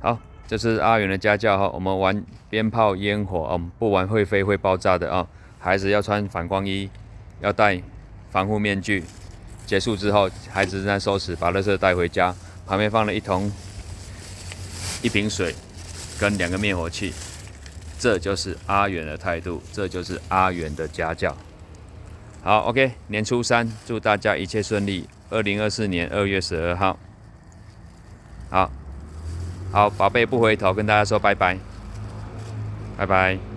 好，这是阿元的家教哈，我们玩鞭炮、烟火，不玩会飞会爆炸的啊。孩子要穿反光衣，要戴防护面具。结束之后，孩子正在收拾，把垃圾带回家，旁边放了一瓶水跟2个灭火器。这就是阿元的态度，这就是阿元的家教。好 ，OK， 年初3，祝大家一切顺利。2024年2月12号。好，宝贝不回头，跟大家说拜拜，拜拜。